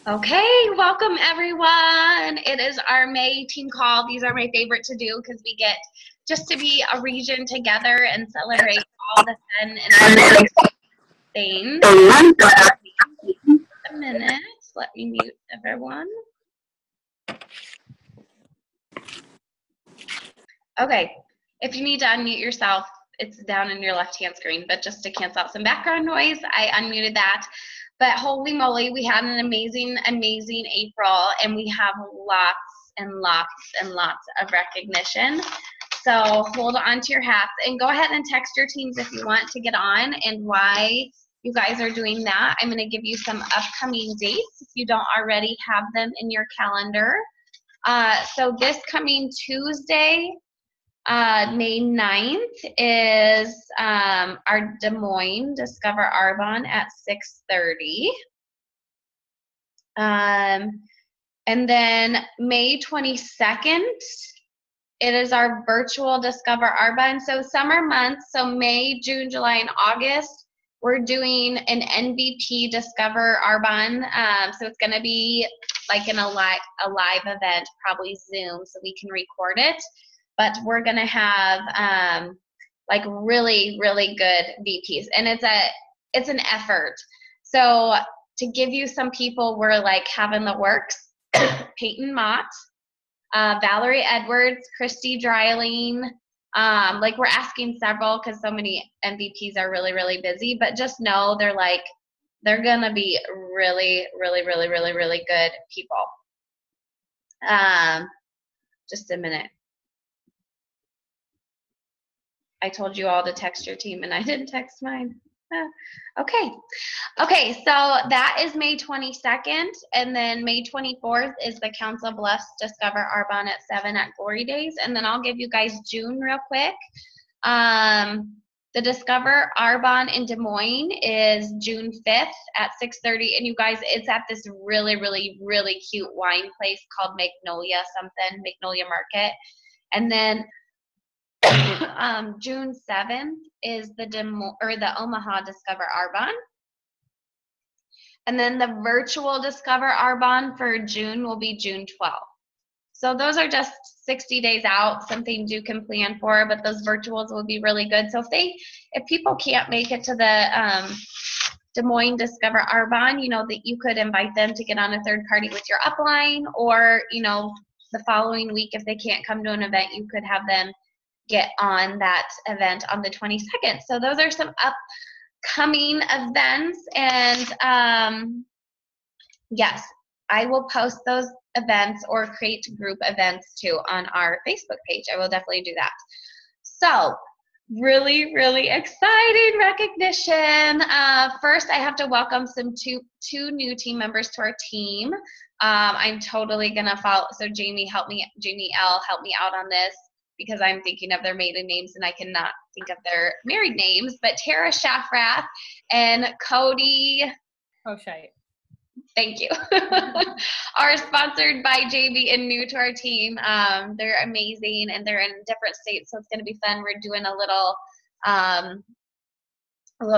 Okay, welcome everyone. It is our May team call. These are my favorite to do because we get just to be a region together and celebrate all the fun and things. A minute. Let me mute everyone. Okay, if you need to unmute yourself, it's down in your left-hand screen, but just to cancel out some background noise, I unmuted that. But holy moly, we had an amazing, amazing April, and we have lots and lots and lots of recognition. So hold on to your hats and go ahead and text your teams if you want to get on and why you guys are doing that. I'm going to give you some upcoming dates if you don't already have them in your calendar. So this coming Tuesday, May 9th is our Des Moines Discover Arbonne at 6:30. And then May 22nd, it is our virtual Discover Arbonne. So summer months, so May, June, July, and August, we're doing an MVP Discover Arbonne. So it's going to be like in a live event, probably Zoom, so we can record it. But we're gonna have like really, really good VPs, and it's an effort. So to give you some people, we're like having the works: Peyton Mott, Valerie Edwards, Christy Dreiling. Like we're asking several because so many MVPs are really, really busy. But just know they're gonna be really, really, really, really, really good people. Just a minute. I told you all to text your team and I didn't text mine. Okay, so that is May 22nd, and then May 24th is the Council Bluffs Discover Arbonne at 7 at Glory Days, and then I'll give you guys June real quick. The Discover Arbonne in Des Moines is June 5th at 6:30, and you guys, it's at this really, really, really cute wine place called Magnolia Market, and then June 7th is the Omaha Discover Arbonne. And then the virtual Discover Arbonne for June will be June 12th. So those are just 60 days out, something you can plan for, but those virtuals will be really good. So if people can't make it to the Des Moines Discover Arbonne, you know, that you could invite them to get on a third party with your upline, or, you know, the following week, if they can't come to an event, you could have them get on that event on the 22nd. So those are some upcoming events, and yes, I will post those events or create group events too on our Facebook page. I will definitely do that. So really, really exciting recognition. First, I have to welcome two new team members to our team. I'm totally gonna follow. So Jamie L, help me out on this, because I'm thinking of their maiden names and I cannot think of their married names, but Tara Schaffrath and Cody O'Shea. Thank you. Are sponsored by JB and new to our team. They're amazing, and they're in different states, so it's going to be fun. We're doing a little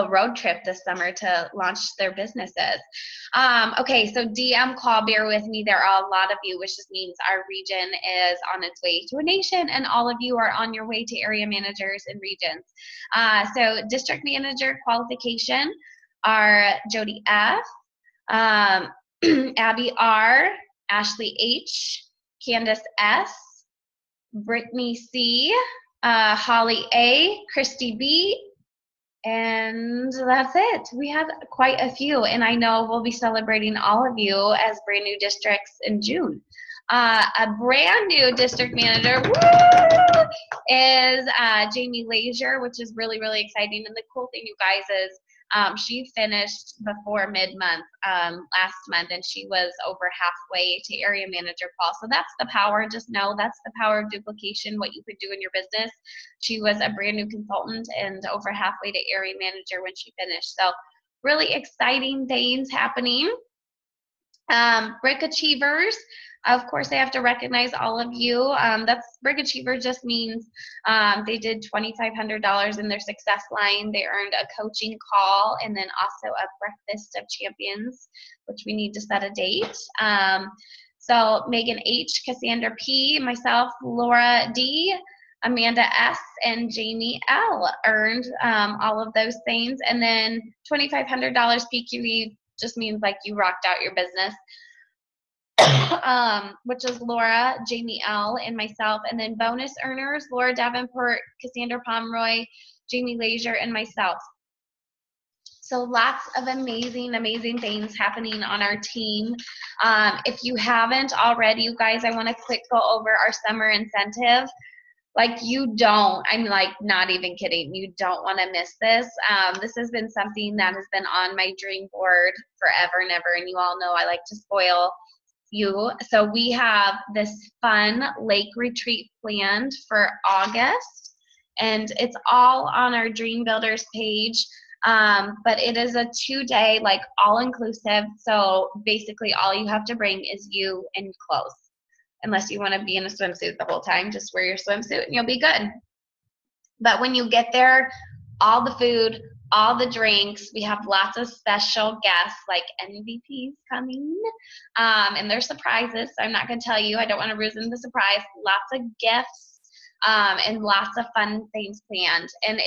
road trip this summer to launch their businesses. Okay, so DM call, bear with me. There are a lot of you, which just means our region is on its way to a nation, and all of you are on your way to area managers and regions. So district manager qualification are Jody F., Abby R., Ashley H., Candace S., Brittany C., Holly A., Christy B., and that's it. We have quite a few, and I know we'll be celebrating all of you as brand new districts in June. A brand new district manager is Jamie Lazier, which is really, really exciting. And the cool thing, you guys, is she finished before mid-month last month, and she was over halfway to area manager call. So that's the power. Just know that's the power of duplication, what you could do in your business. She was a brand new consultant and over halfway to area manager when she finished. So really exciting things happening. Brick Achievers. Of course, they have to recognize all of you. That's Brig Achiever just means they did $2,500 in their success line. They earned a coaching call and then also a breakfast of champions, which we need to set a date. So Megan H, Cassandra P, myself, Laura D, Amanda S, and Jamie L earned all of those things. And then $2,500 PQV just means like you rocked out your business. Which is Laura, Jamie L, and myself. And then bonus earners, Laura Davenport, Cassandra Pomeroy, Jamie Leisure, and myself. So lots of amazing, amazing things happening on our team. If you haven't already, you guys, I want to quick go over our summer incentive. Like you don't, I'm like not even kidding, you don't want to miss this. This has been something that has been on my dream board forever and ever, and you all know I like to spoil you. So we have this fun lake retreat planned for August, and it's all on our Dream Builders page. But it is a 2-day, like all-inclusive. So basically all you have to bring is you and clothes. Unless you want to be in a swimsuit the whole time, just wear your swimsuit and you'll be good. But when you get there, all the food, all the drinks, we have lots of special guests like MVPs coming, and they're surprises, so I'm not going to tell you. I don't want to ruin the surprise. Lots of gifts and lots of fun things planned, and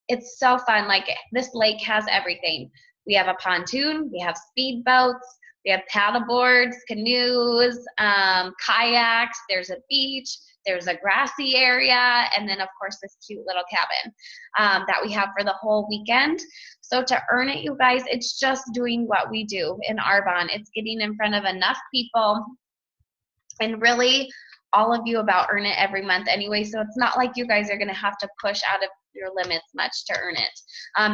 it's so fun. Like this lake has everything. We have a pontoon, we have speedboats, we have paddle boards, canoes, kayaks, there's a beach, there's a grassy area, and then of course this cute little cabin that we have for the whole weekend. So to earn it, you guys, it's just doing what we do in Arbonne. It's getting in front of enough people, and really all of you about earn it every month anyway, so it's not like you guys are gonna have to push out of your limits much to earn it.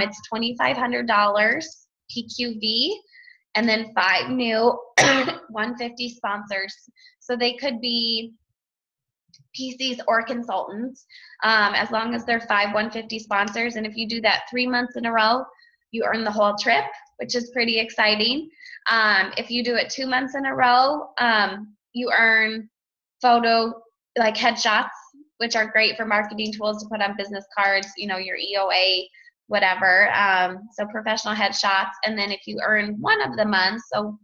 It's $2,500 PQV, and then 5 new 150 sponsors. So they could be PCs or consultants, as long as they're 5 150 sponsors. And if you do that 3 months in a row, you earn the whole trip, which is pretty exciting. If you do it 2 months in a row, you earn photo, like headshots, which are great for marketing tools to put on business cards, you know, your EOA, whatever. So professional headshots. And then if you earn one of the months, so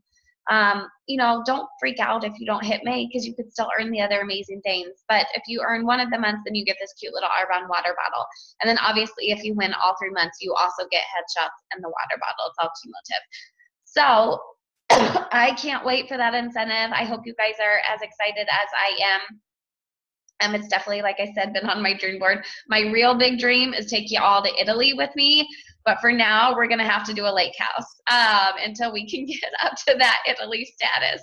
you know, don't freak out if you don't hit May, because you could still earn the other amazing things. But if you earn one of the months, then you get this cute little Arbonne water bottle. And then obviously if you win all 3 months, you also get headshots and the water bottle. It's all cumulative. So I can't wait for that incentive. I hope you guys are as excited as I am. It's definitely, like I said, been on my dream board. My real big dream is take you all to Italy with me. But for now, we're going to have to do a lake house until we can get up to that Italy status.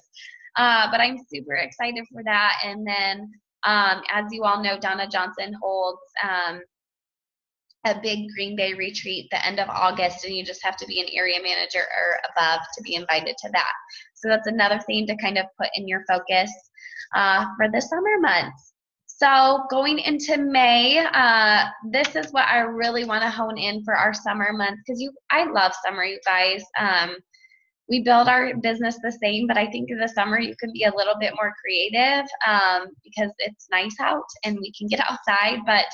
But I'm super excited for that. And then, as you all know, Donna Johnson holds a big Green Bay retreat the end of August, and you just have to be an area manager or above to be invited to that. So that's another thing to kind of put in your focus for the summer months. So going into May, this is what I really want to hone in for our summer months, because I love summer, you guys. We build our business the same, but I think in the summer you can be a little bit more creative because it's nice out and we can get outside, but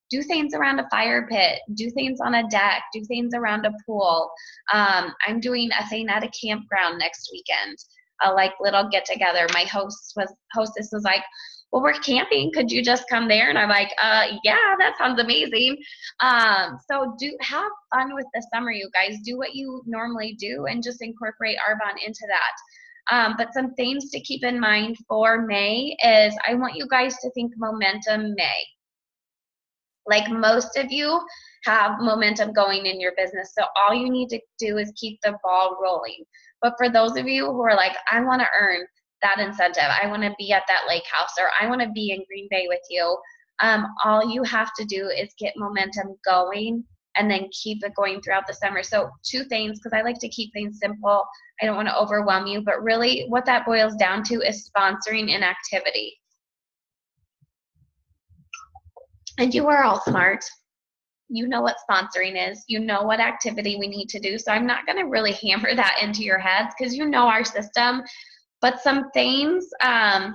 do things around a fire pit, do things on a deck, do things around a pool. I'm doing a thing at a campground next weekend, a like little get together. My hostess was like, well, we're camping, could you just come there? And I'm like, yeah, that sounds amazing. So have fun with the summer, you guys. Do what you normally do and just incorporate Arbonne into that. But some things to keep in mind for May is I want you guys to think momentum May. Like most of you have momentum going in your business, so all you need to do is keep the ball rolling. But for those of you who are like, I want to earn that incentive, I want to be at that lake house, or I want to be in Green Bay with you, all you have to do is get momentum going and then keep it going throughout the summer. So 2 things, because I like to keep things simple. I don't want to overwhelm you, but really what that boils down to is sponsoring an activity. And you are all smart. You know what sponsoring is. You know what activity we need to do. So I'm not going to really hammer that into your heads, because you know our system. But some things I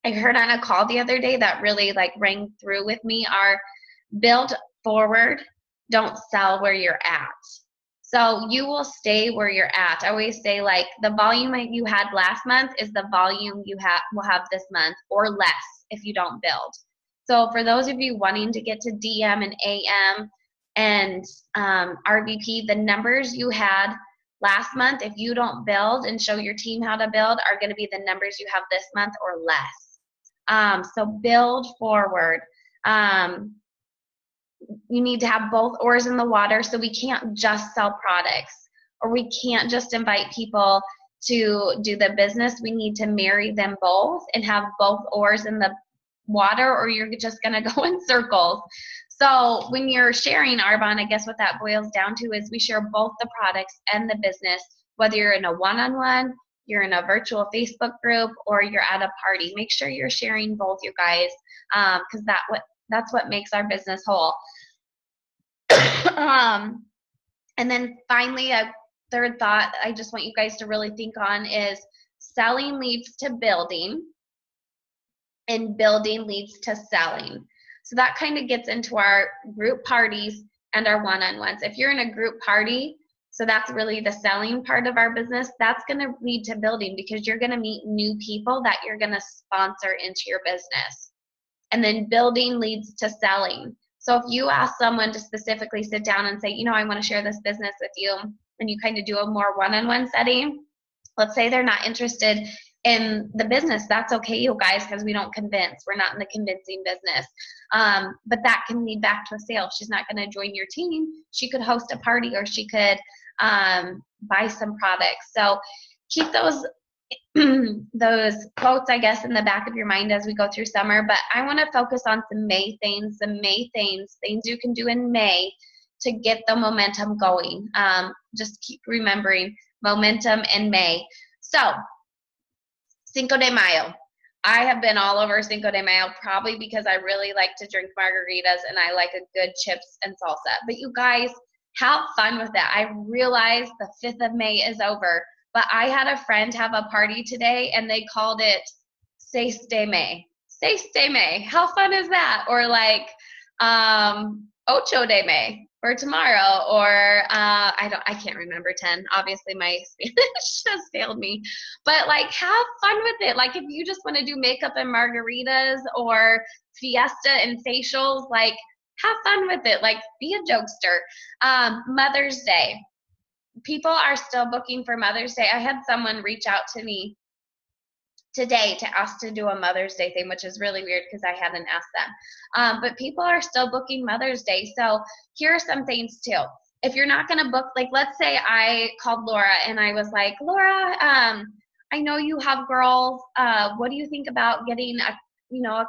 heard on a call the other day that really like rang through with me are build forward, don't sell where you're at. So you will stay where you're at. I always say like the volume that you had last month is the volume you will have this month or less if you don't build. So for those of you wanting to get to DM and AM and RVP, the numbers you had last month, if you don't build and show your team how to build, are going to be the numbers you have this month or less. So build forward. You need to have both oars in the water, so we can't just sell products or we can't just invite people to do the business. We need to marry them both and have both oars in the water, or you're just going to go in circles. So when you're sharing Arbonne, I guess what that boils down to is we share both the products and the business, whether you're in a one-on-one, you're in a virtual Facebook group, or you're at a party. Make sure you're sharing both, you guys, because that's what makes our business whole. And then finally, a third thought I just want you guys to really think on is selling leads to building, and building leads to selling. So that kind of gets into our group parties and our one-on-ones. If you're in a group party, so that's really the selling part of our business, that's going to lead to building because you're going to meet new people that you're going to sponsor into your business. And then building leads to selling. So if you ask someone to specifically sit down and say, you know, I want to share this business with you, and you kind of do a more one-on-one setting, let's say they're not interested in the business, that's okay, you guys, because we don't convince. We're not in the convincing business. But that can lead back to a sale. If she's not going to join your team, she could host a party, or she could buy some products. So keep those those quotes, I guess, in the back of your mind as we go through summer. But I want to focus on some May things you can do in May to get the momentum going. Just keep remembering momentum in May. So Cinco de Mayo. I have been all over Cinco de Mayo, probably because I really like to drink margaritas and I like a good chips and salsa. But you guys, have fun with that. I realize the 5th of May is over, but I had a friend have a party today and they called it Seis de May. Seis de May. How fun is that? Or like Ocho de May for tomorrow, or I can't remember 10. Obviously my Spanish has failed me. But like have fun with it. Like if you just want to do makeup and margaritas or fiesta and facials, like have fun with it. Like be a jokester. Mother's Day. People are still booking for Mother's Day. I had someone reach out to me today to ask to do a Mother's Day thing, which is really weird because I hadn't asked them. But people are still booking Mother's Day. So here are some things too. If you're not going to book, like let's say I called Laura and I was like, Laura, I know you have girls. What do you think about getting a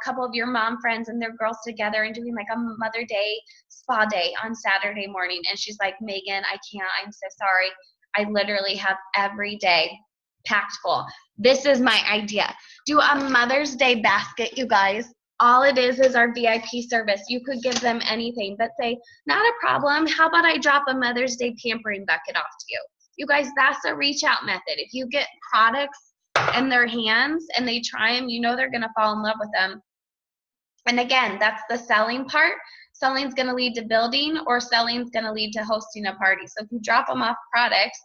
couple of your mom friends and their girls together and doing like a Mother Day spa day on Saturday morning? And she's like, Megan, I can't. I'm so sorry. I literally have every day packed full. This is my idea. Do a Mother's Day basket, you guys. All it is our VIP service. You could give them anything, but say, not a problem. How about I drop a Mother's Day pampering bucket off to you? You guys, that's a reach out method. If you get products in their hands and they try them, you know they're going to fall in love with them. And again, that's the selling part. Selling's going to lead to building, or selling's going to lead to hosting a party. So if you drop them off products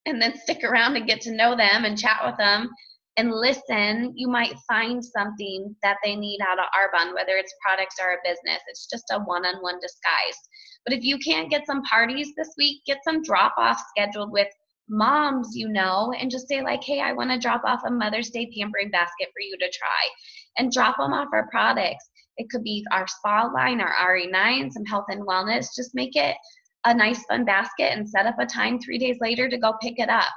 and then stick around and get to know them and chat with them and listen, you might find something that they need out of Arbonne, whether it's products or a business. It's just a one-on-one disguise. But if you can't get some parties this week, get some drop-offs scheduled with moms, and just say like, hey, I want to drop off a Mother's Day pampering basket for you to try, and drop them off our products. It could be our spa line, our RE9, some health and wellness. Just make it a nice fun basket and set up a time 3 days later to go pick it up.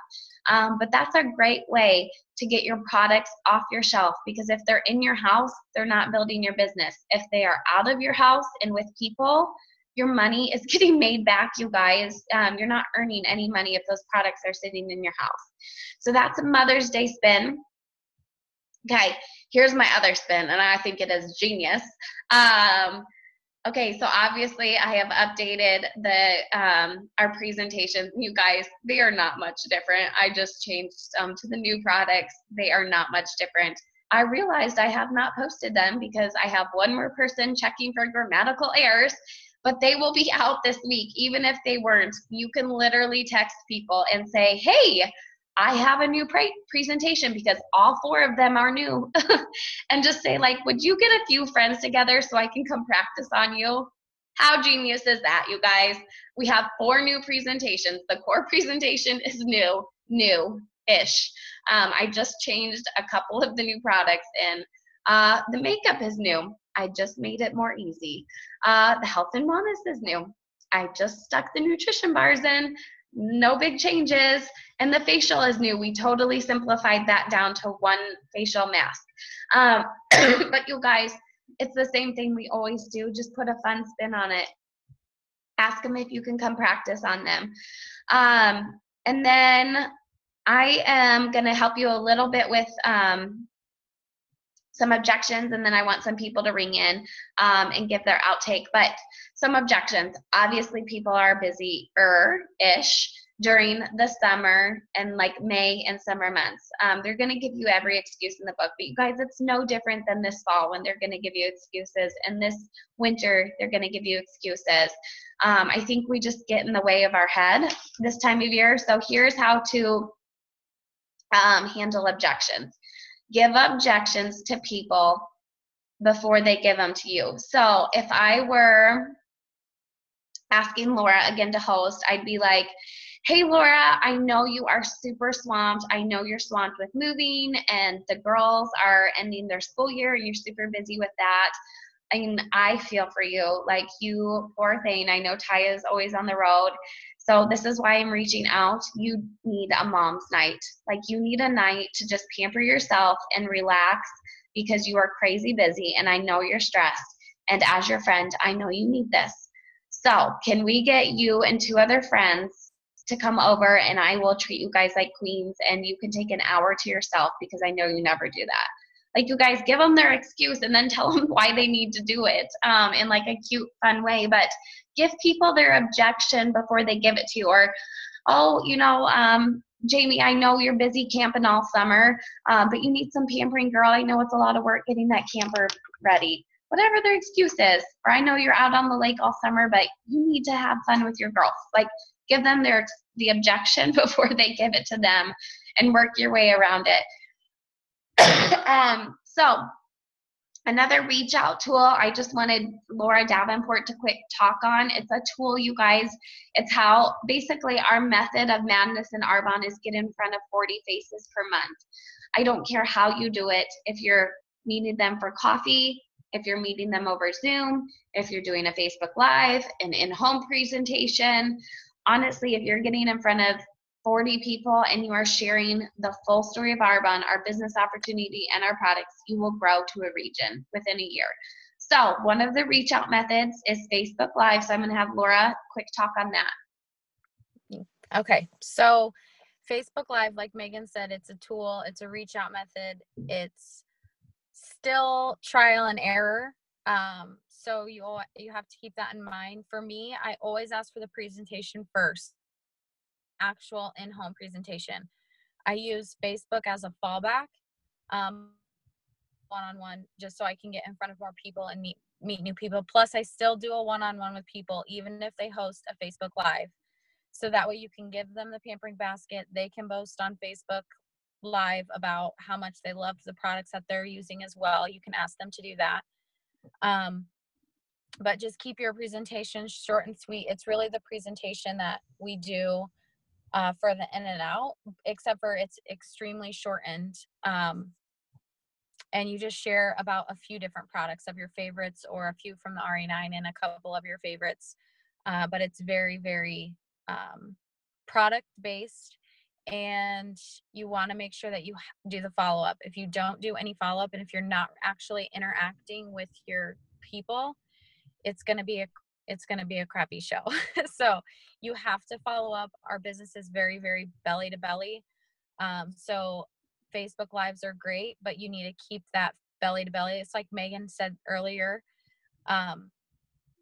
But that's a great way to get your products off your shelf, because if they're in your house, they're not building your business. If they are out of your house and with people, your money is getting made back, you guys. You're not earning any money if those products are sitting in your house. So that's a Mother's Day spin. Okay, here's my other spin, and I think it is genius. Okay, so obviously I have updated our presentations. You guys, they are not much different. I just changed to the new products. They are not much different. I realized I have not posted them because I have one more person checking for grammatical errors, but they will be out this week, even if they weren't. You can literally text people and say, hey, I have a new presentation because all 4 of them are new. And just say, like, would you get a few friends together so I can come practice on you? How genius is that, you guys? We have 4 new presentations. The core presentation is new-ish. I just changed a couple of the new products in. The makeup is new. I just made it more easy. The health and wellness is new. I just stuck the nutrition bars in. No big changes. And the facial is new. We totally simplified that down to one facial mask. But you guys, it's the same thing we always do. Just put a fun spin on it. Ask them if you can come practice on them. And then I am going to help you a little bit with some objections, and then I want some people to ring in and give their outtake. But some objections. Obviously, people are busy-ish during the summer and like May and summer months. They're going to give you every excuse in the book. But you guys, it's no different than this fall when they're going to give you excuses. And this winter, they're going to give you excuses. I think we just get in the way of our head this time of year. So here's how to handle objections. Give objections to people before they give them to you. So if I were asking Laura again to host, I'd be like, hey, Laura, I know you are super swamped. I know you're swamped with moving and the girls are ending their school year and you're super busy with that. I mean, I feel for you. Like, you poor thing. I know Taya is always on the road. So this is why I'm reaching out. You need a mom's night. Like, you need a night to just pamper yourself and relax because you are crazy busy and I know you're stressed. And as your friend, I know you need this. So can we get you and 2 other friends to come over and I will treat you guys like queens and you can take an hour to yourself because I know you never do that. Like, you guys, give them their excuse and then tell them why they need to do it in like a cute, fun way. But give people their objection before they give it to you. Or, oh, Jamie, I know you're busy camping all summer, but you need some pampering, girl. I know it's a lot of work getting that camper ready. Whatever their excuse is. Or, I know you're out on the lake all summer, but you need to have fun with your girls. Like, give them the objection before they give it to them and work your way around it. So another reach out tool I just wanted Laura Davenport to quick talk on. It's a tool, you guys. It's how basically our method of madness in Arbonne is get in front of 40 faces per month. I don't care how you do it. If you're meeting them for coffee, if you're meeting them over Zoom, if you're doing a Facebook Live, an in-home presentation, honestly, if you're getting in front of 40 people and you are sharing the full story of Arbonne, our business opportunity, and our products, you will grow to a region within a year. So one of the reach out methods is Facebook Live. So I'm going to have Laura quick talk on that. Okay. So Facebook Live, like Megan said, it's a tool. It's a reach out method. It's still trial and error. So you have to keep that in mind. For me, I always ask for the presentation first. Actual in-home presentation. I use Facebook as a fallback, one-on-one, just so I can get in front of more people and meet new people. Plus, I still do a one-on-one with people, even if they host a Facebook Live. So that way you can give them the pampering basket. They can boast on Facebook Live about how much they love the products that they're using as well. You can ask them to do that. But just keep your presentation short and sweet. It's really the presentation that we do for the in and out, except for it's extremely shortened. And you just share about a few different products of your favorites or a few from the RE9 and a couple of your favorites. But it's very, very product based. And you want to make sure that you do the follow-up. If you don't do any follow-up and if you're not actually interacting with your people, it's going to be a crappy show. So you have to follow up. Our business is very, very belly to belly. So Facebook Lives are great, but you need to keep that belly to belly. It's like Megan said earlier.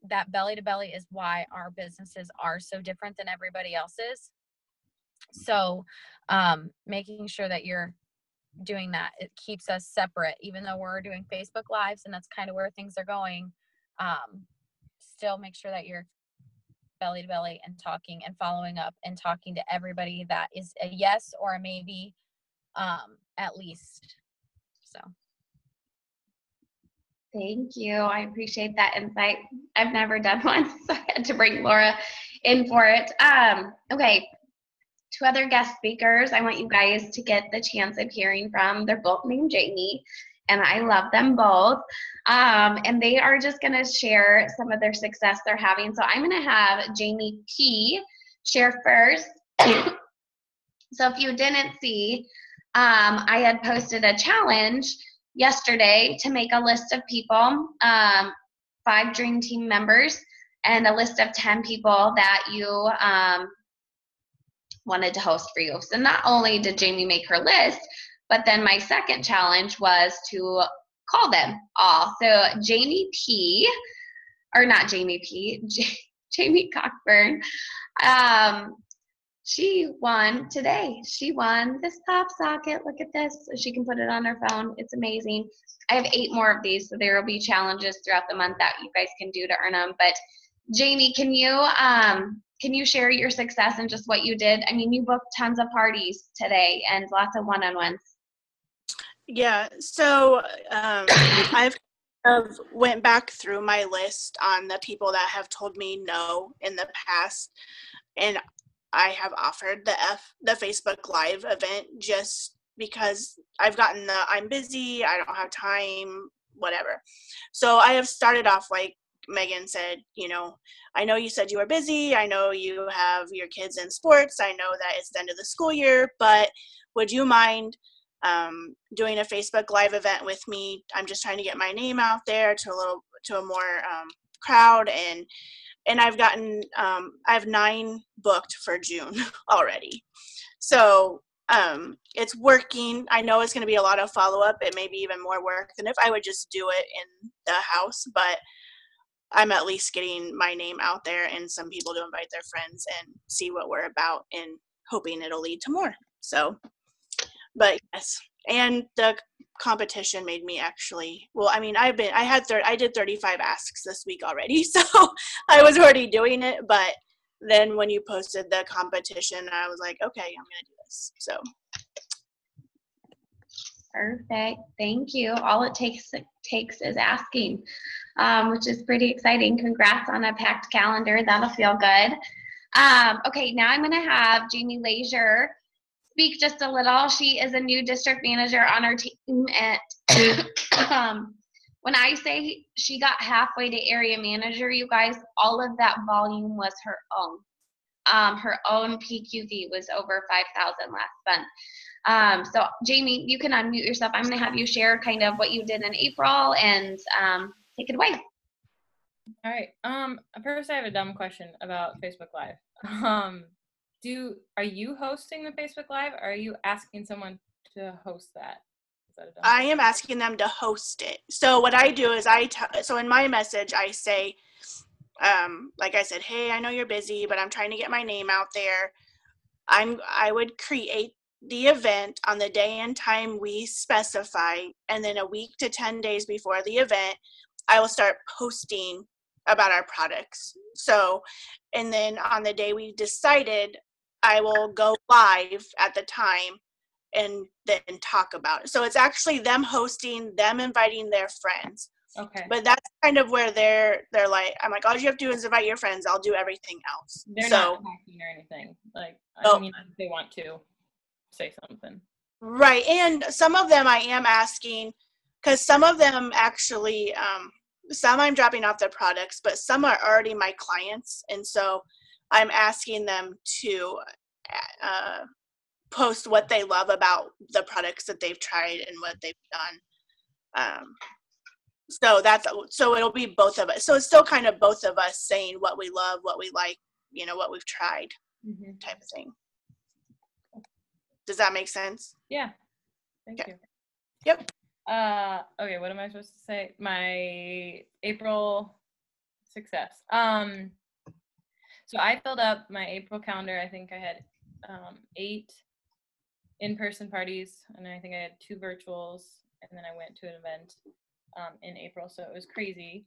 that belly to belly is why our businesses are so different than everybody else's. So making sure that you're doing that, it keeps us separate, even though we're doing Facebook Lives and that's kind of where things are going. Still make sure that you're belly to belly and talking and following up and talking to everybody that is a yes or a maybe, at least. So Thank you. I appreciate that insight. I've never done one, so I had to bring Laura in for it. Okay, two other guest speakers I want you guys to get the chance of hearing from. They're both named Jamie, and I love them both. And they are just going to share some of their success they're having. So I'm going to have Jamie P. share first. So if you didn't see, I had posted a challenge yesterday to make a list of people, 5 Dream Team members, and a list of 10 people that you wanted to host for you. So not only did Jamie make her list, but then my second challenge was to call them all. So Jamie P, or not Jamie P, Jamie Cockburn, she won today. She won this pop socket. Look at this. So she can put it on her phone. It's amazing. I have 8 more of these, so there will be challenges throughout the month that you guys can do to earn them. But Jamie, can you share your success and just what you did? I mean, you booked tons of parties today and lots of one-on-ones. Yeah, so I've went back through my list on the people that have told me no in the past, and I have offered the Facebook Live event just because I've gotten the I'm busy, I don't have time, whatever. So I have started off like Megan said, I know you said you were busy. I know you have your kids in sports. I know that it's the end of the school year, but would you mind doing a Facebook Live event with me? I'm just trying to get my name out there to a more crowd, and I've gotten I have 9 booked for June already. So it's working. I know it's going to be a lot of follow-up. It may be even more work than if I would just do it in the house, but I'm at least getting my name out there and some people to invite their friends and see what we're about, and hoping it'll lead to more. So, but yes, and the competition made me actually, well, I mean, I did 35 asks this week already, so I was already doing it, but then when you posted the competition, I was like, okay, I'm gonna do this. So Perfect. Thank you. All it takes is asking, which is pretty exciting. Congrats on a packed calendar. That'll feel good. Okay, now I'm going to have Jamie Leisure speak just a little. She is a new district manager on our team. And when I say she got halfway to area manager, you guys, all of that volume was her own. Her own PQV was over 5,000 last month. So Jamie, you can unmute yourself. I'm going to have you share kind of what you did in April and take it away. All right. First I have a dumb question about Facebook Live. Are you hosting the Facebook Live, or are you asking someone to host that? I am asking them to host it. So what I do is so in my message I say, like I said, hey, I know you're busy, but I'm trying to get my name out there. I would create the event on the day and time we specify, and then a week to 10 days before the event, I will start posting about our products. So, and then on the day we decided, I will go live at the time and then talk about it. So it's actually them hosting, them inviting their friends. Okay. But that's kind of where they're like, I'm like, all you have to do is invite your friends. I'll do everything else. They're not talking or anything. Like, I mean, if they want to say something. Right. And some of them I am asking, because some of them actually, some I'm dropping off their products, but some are already my clients. And so I'm asking them to post what they love about the products that they've tried and what they've done. So it'll be both of us. So it's still kind of both of us saying what we love, what we like, what we've tried, type of thing. Does that make sense? Yeah. Thank you. Yep. Okay, what am I supposed to say? My April success. So I filled up my April calendar. I think I had 8 in-person parties, and I think I had 2 virtuals, and then I went to an event in April, so it was crazy.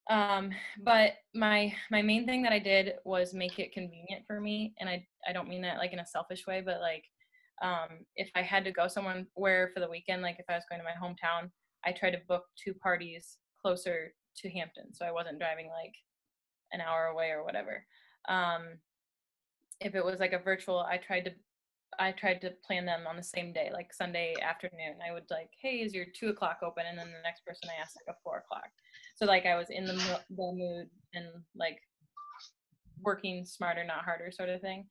But my main thing that I did was make it convenient for me, and I don't mean that like in a selfish way, but like if I had to go somewhere for the weekend, like if I was going to my hometown, I tried to book 2 parties closer to Hampton, so I wasn't driving like an hour away or whatever. If it was like a virtual, I tried to plan them on the same day, like Sunday afternoon. I would like, hey, is your 2 o'clock open? And then the next person I asked like a 4 o'clock. So like I was in the mood and like working smarter, not harder sort of thing.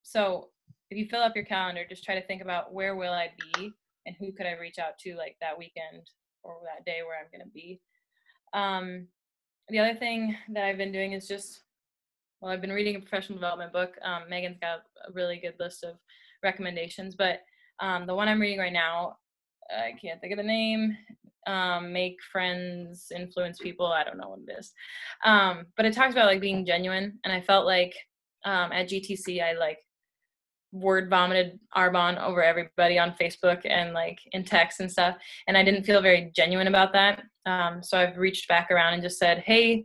So if you fill up your calendar, just try to think about where will I be and who could I reach out to like that weekend or that day where I'm going to be. The other thing that I've been doing is I've been reading a professional development book. Megan's got a really good list of recommendations, but the one I'm reading right now, I can't think of the name. Make friends, influence people. I don't know what it is. But it talks about like being genuine. And I felt like at GTC, I like word vomited Arbonne over everybody on Facebook and like in text and stuff. And I didn't feel very genuine about that. So I've reached back around and just said, hey,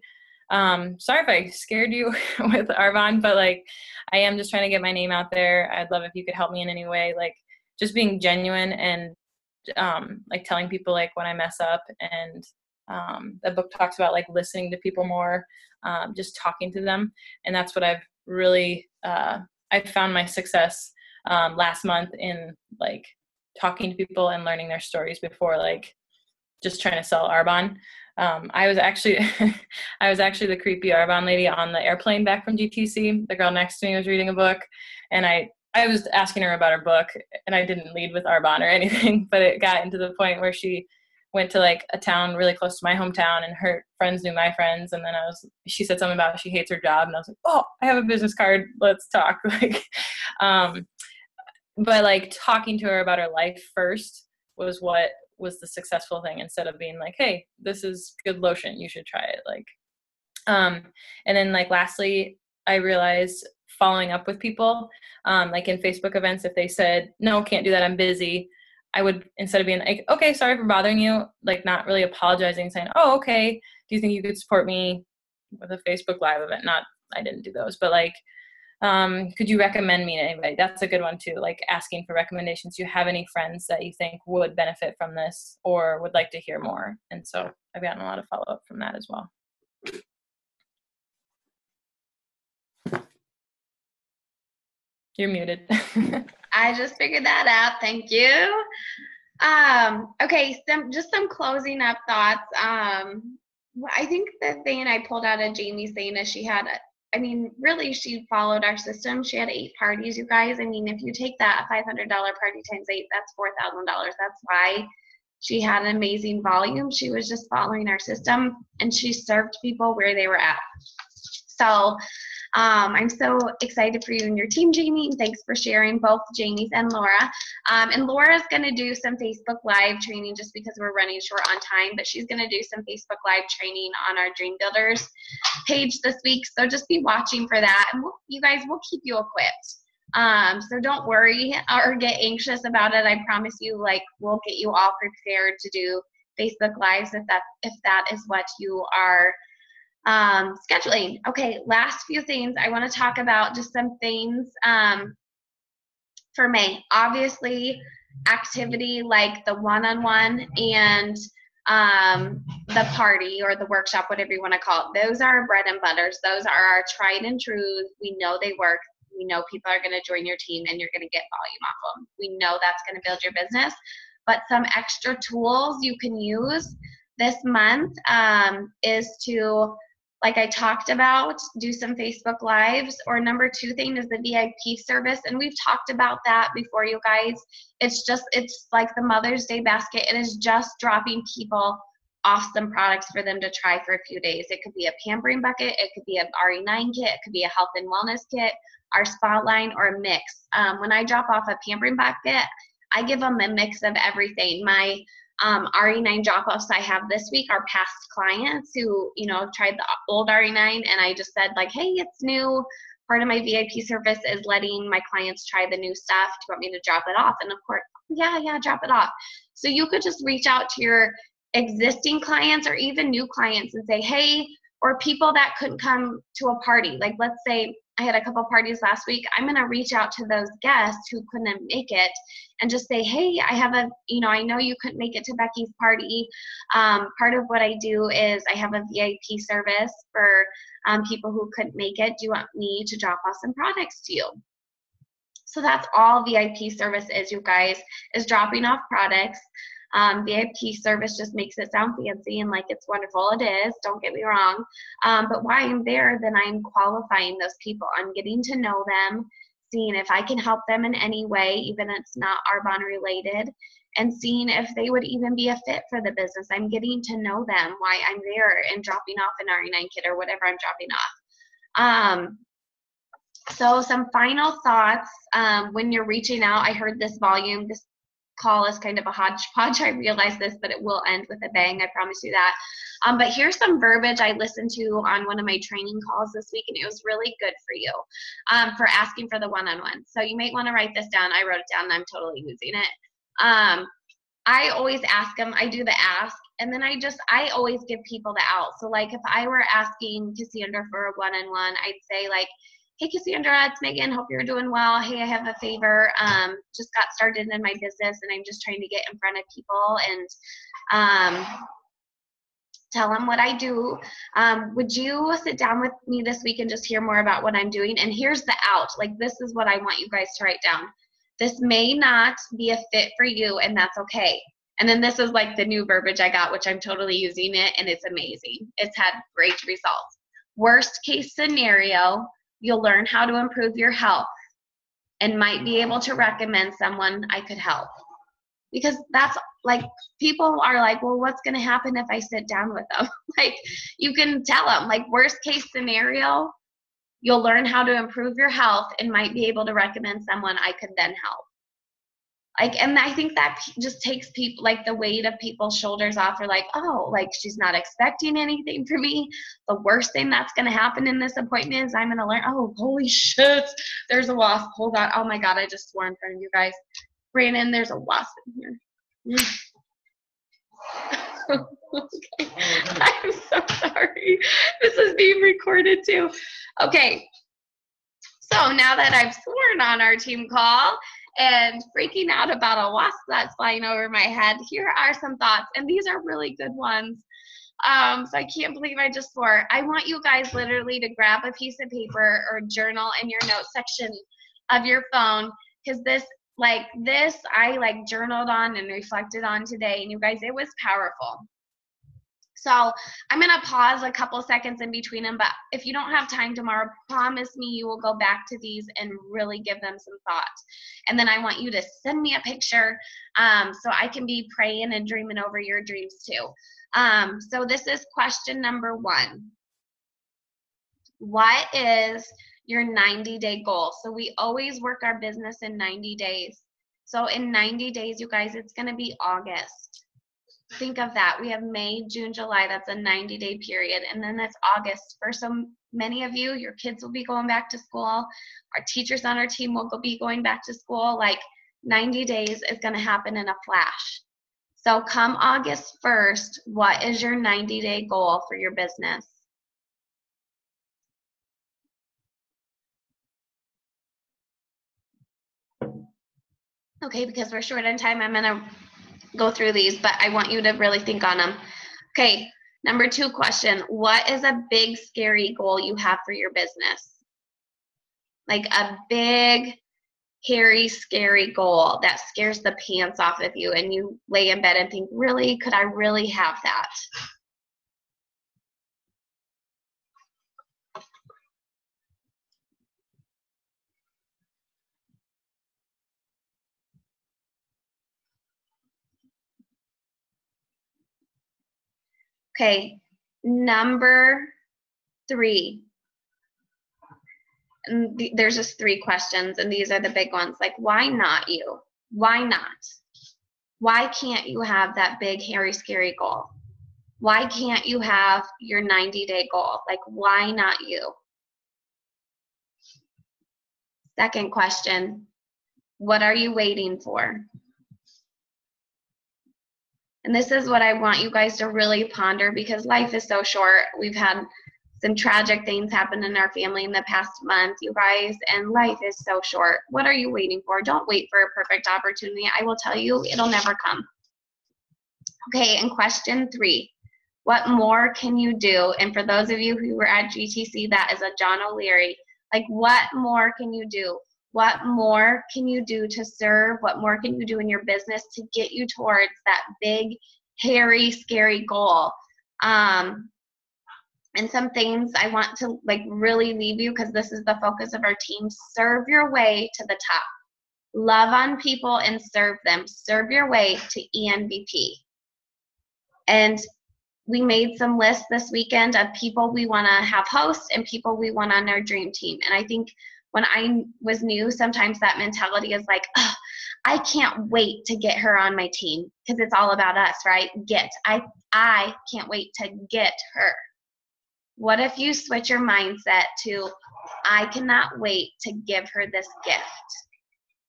sorry if I scared you with Arbonne, but like I am just trying to get my name out there. I'd love if you could help me in any way, like just being genuine and like telling people like when I mess up. And the book talks about like listening to people more, just talking to them. And that's what I've really I found my success last month in like talking to people and learning their stories before like just trying to sell Arbonne. I was actually the creepy Arbonne lady on the airplane back from GTC. The girl next to me was reading a book, and I was asking her about her book, and I didn't lead with Arbonne or anything, but it got into the point where she went to like a town really close to my hometown, and her friends knew my friends. And then she said something about she hates her job, and I was like, oh, I have a business card. Let's talk. Like, but like talking to her about her life first was what was the successful thing, instead of being like, hey, this is good lotion, you should try it. Like, and then like lastly, I realized following up with people, like in Facebook events, if they said, no, can't do that, I'm busy, I would, instead of being like, okay, sorry for bothering you, like not really apologizing, saying, oh, okay, do you think you could support me with a Facebook Live event? I didn't do those, but like, could you recommend me to anybody? That's a good one too. Like asking for recommendations. Do you have any friends that you think would benefit from this or would like to hear more? And so I've gotten a lot of follow-up from that as well. You're muted. I just figured that out. Thank you. Okay, some closing up thoughts. I think the thing I pulled out of Jamie saying is really she followed our system. She had 8 parties, you guys. I mean, if you take that $500 party times 8, that's $4,000. That's why she had an amazing volume. She was just following our system, and she served people where they were at. So I'm so excited for you and your team, Jamie. And thanks for sharing, both Jamie's and Laura. And Laura's going to do some Facebook Live training just because we're running short on time, but she's going to do some Facebook Live training on our Dream Builders page this week. So just be watching for that. And you guys, we'll keep you equipped. So don't worry or get anxious about it. I promise you, like, we'll get you all prepared to do Facebook Lives if that is what you are scheduling. Okay, last few things. I want to talk about just some things for May. Obviously, activity like the one-on-one and the party or the workshop, whatever you want to call it. Those are our bread and butters. Those are our tried and true. We know they work. We know people are going to join your team and you're going to get volume off them. We know that's going to build your business. But some extra tools you can use this month is to, like I talked about, do some Facebook Lives. Or number 2 thing is the VIP service. And we've talked about that before, you guys. It's like the Mother's Day basket. It is just dropping people off some products for them to try for a few days. It could be a pampering bucket. It could be a RE9 kit. It could be a health and wellness kit, our spotline, or a mix. When I drop off a pampering bucket, I give them a mix of everything. My RE9 drop-offs I have this week are past clients who, tried the old RE9, and I just said like, hey, it's new. Part of my VIP service is letting my clients try the new stuff. Do you want me to drop it off? And of course, yeah, drop it off. So you could just reach out to your existing clients or even new clients and say, hey, or people that couldn't come to a party. Like, let's say I had a couple parties last week. I'm going to reach out to those guests who couldn't make it and just say, hey, I have I know you couldn't make it to Becky's party. Part of what I do is I have a VIP service for people who couldn't make it. Do you want me to drop off some products to you? So that's all VIP service is, you guys, is dropping off products. VIP service just makes it sound fancy and like it's wonderful. It is, don't get me wrong. But while I'm there, then I'm qualifying those people. I'm getting to know them, seeing if I can help them in any way, even if it's not Arbonne related, and seeing if they would even be a fit for the business. I'm getting to know them while I'm there and dropping off an RE9 kit or whatever I'm dropping off. So some final thoughts when you're reaching out. I heard this call is kind of a hodgepodge. I realize this, but it will end with a bang. I promise you that. But here's some verbiage I listened to on one of my training calls this week, and it was really good for you for asking for the one-on-one. So you might want to write this down. I wrote it down, and I'm totally using it. I always ask them. I do the ask, and then I always give people the out. So like if I were asking Cassandra for a one-on-one, I'd say like, hey, Cassandra, it's Megan. Hope you're doing well. Hey, I have a favor. Just got started in my business, and I'm just trying to get in front of people and tell them what I do. Would you sit down with me this week and just hear more about what I'm doing? And here's the out. Like, this is what I want you guys to write down. This may not be a fit for you, and that's okay. And then this is like the new verbiage I got, which I'm totally using it, and it's amazing. It's had great results. Worst case scenario, you'll learn how to improve your health and might be able to recommend someone I could help. Because that's like, people are like, well, what's going to happen if I sit down with them? Like, you can tell them, like, worst case scenario, you'll learn how to improve your health and might be able to recommend someone I could then help. Like, and I think that just takes people, like, the weight of people's shoulders off. Or like, oh, like, she's not expecting anything from me. The worst thing that's going to happen in this appointment is I'm going to learn, oh, holy shit, there's a wasp. Hold on. Oh my God, I just swore in front of you guys. Brandon, there's a wasp in here. Okay. I'm so sorry. This is being recorded too. Okay. So now that I've sworn on our team call and freaking out about a wasp that's flying over my head, here are some thoughts, and these are really good ones. So I can't believe I just swore. I want you guys literally to grab a piece of paper or journal in your notes section of your phone, because this I like journaled on and reflected on today, and you guys, it was powerful. So I'm going to pause a couple seconds in between them, but if you don't have time tomorrow, promise me you will go back to these and really give them some thought. And then I want you to send me a picture so I can be praying and dreaming over your dreams too. So this is question number 1. What is your 90-day goal? So we always work our business in 90 days. So in 90 days, you guys, it's going to be August. Think of that. We have May, June, July. That's a 90-day period. And then it's August. For so many of you, your kids will be going back to school. Our teachers on our team will be going back to school. Like, 90 days is going to happen in a flash. So come August 1st, what is your 90-day goal for your business? Okay, because we're short on time, I'm going to go through these, but I want you to really think on them. Okay, number 2 question. What is a big, scary goal you have for your business? Like a big, hairy, scary goal that scares the pants off of you, and you lay in bed and think, really? Could I really have that? Okay, number 3. And there's just 3 questions, and these are the big ones. Like, why not you? Why not? Why can't you have that big, hairy, scary goal? Why can't you have your 90-day goal? Like, why not you? Second question, what are you waiting for? And this is what I want you guys to really ponder, because life is so short. We've had some tragic things happen in our family in the past month, you guys, and life is so short. What are you waiting for? Don't wait for a perfect opportunity. I will tell you, it'll never come. Okay, and question 3, what more can you do? And for those of you who were at GTC, that is a John O'Leary. Like, what more can you do? What more can you do to serve? What more can you do in your business to get you towards that big, hairy, scary goal? And some things I want to like really leave you, because this is the focus of our team. Serve your way to the top. Love on people and serve them. Serve your way to ENVP. And we made some lists this weekend of people we want to have hosts and people we want on our dream team. And I think when I was new, sometimes that mentality is like, oh, I can't wait to get her on my team, because it's all about us, right? I can't wait to get her. What if you switch your mindset to, I cannot wait to give her this gift?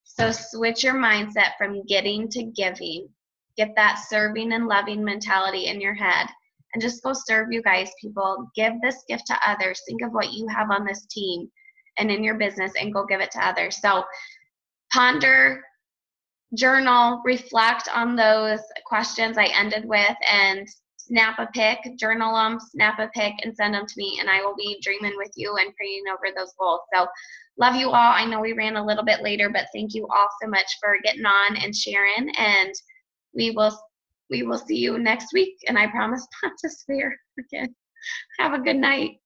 So switch your mindset from getting to giving. Get that serving and loving mentality in your head, and just go serve, you guys. People, give this gift to others. Think of what you have on this team and in your business, and go give it to others. So ponder, journal, reflect on those questions I ended with, and snap a pic, journal them, snap a pic, and send them to me, and I will be dreaming with you and praying over those goals. So love you all. I know we ran a little bit later, but thank you all so much for getting on and sharing, and we will see you next week, and I promise not to swear again. Have a good night.